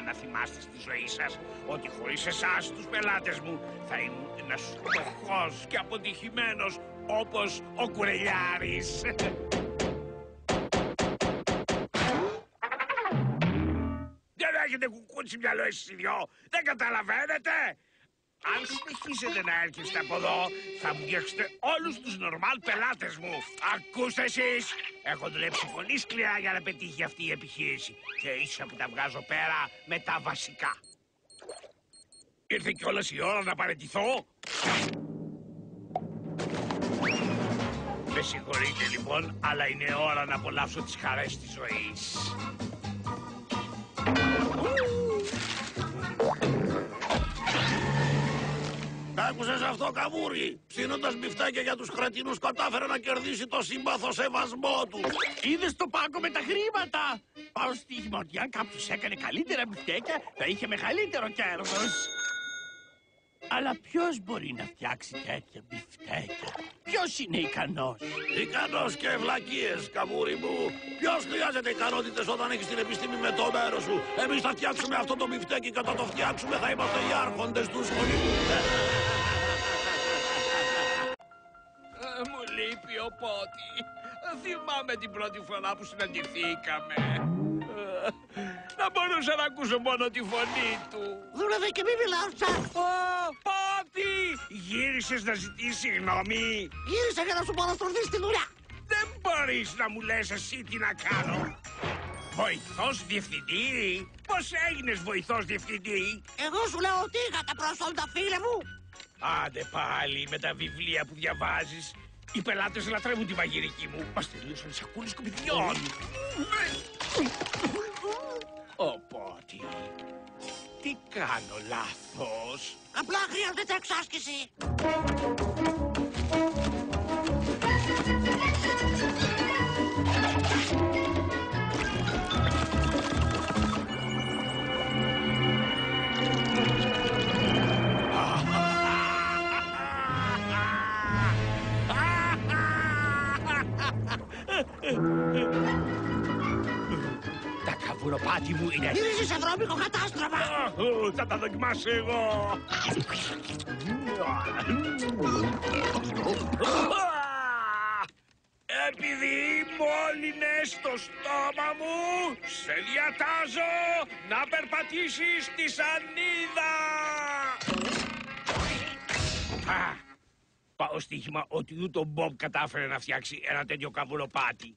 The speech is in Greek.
να θυμάστε στη ζωή σας ότι χωρίς εσάς τους πελάτες μου θα ήμουν ένας φτωχός και αποτυχημένος όπως ο Κουρελιάρης. Δεν έχετε κουκούτσι μυαλό εσείς οι δυο, δεν καταλαβαίνετε. Αν συνεχίσετε να έρχεστε από εδώ, θα μου διώξετε όλους τους νορμάλ πελάτες μου. Ακούστε εσείς, έχω δουλέψει πολύ σκληρά για να πετύχει αυτή η επιχείρηση και ίσα που τα βγάζω πέρα με τα βασικά. Ήρθε κιόλας η ώρα να παραιτηθώ. Με συγχωρείτε λοιπόν, αλλά είναι ώρα να απολαύσω τις χαρές της ζωής. Άκουσες αυτό, Καβούρη? Ψήνοντας μπιφτάκια για τους κρατινούς κατάφερε να κερδίσει το σύμπαθο σεβασμό του. Είδες το πάγκο με τα χρήματα! Πάω στοίχημα ότι αν κάποιος έκανε καλύτερα μπιφτέκια θα είχε μεγαλύτερο κέρδος. Αλλά ποιος μπορεί να φτιάξει τέτοια μπιφτέκια? Ποιος είναι ικανός? Ικανός και ευλακίες, Καβούρη μου. Ποιος χρειάζεται ικανότητες όταν έχεις την επιστήμη με το μέρος σου? Εμείς θα φτιάξουμε αυτό το μπιφτέκι και όταν το φτιάξουμε θα είμαστε οι άρχοντες του σχολείου. Μου λείπει ο Πότη. Θυμάμαι την πρώτη φορά που συναντηθήκαμε. Να μπορούσα να ακούσω μόνο τη φωνή του. Δούλευε και μη μιλάω πια. Πότη! Γύρισες να ζητήσεις συγγνώμη? Γύρισα για να σου παραστροφείς τη δουλειά. Δεν μπορείς να μου λες εσύ τι να κάνω. Βοηθός διευθυντή? Πώς έγινες βοηθός διευθυντή? Εγώ σου λέω ότι είχα τα προσόντα, φίλε μου. Άντε πάλι με τα βιβλία που διαβάζεις. Οι πελάτες λατρεύουν τη μαγειρική μου. Μας τελείωσαν οι σακούλες σκουπιδιών. Ω Πότη, τι κάνω λάθος? Απλά χρειάζεται εξάσκηση. Τα καβουροπάτι μου είναι... Γυρίζεις σε βρώμικο κατάστρωμα. Θα τα δοκιμάσω εγώ. Επειδή μόλυνες το στόμα μου, σε διατάζω να περπατήσεις στη σανίδα. Πάω στοίχημα ότι ούτε ο Μπομπ κατάφερε να φτιάξει ένα τέτοιο καβουροπάτι.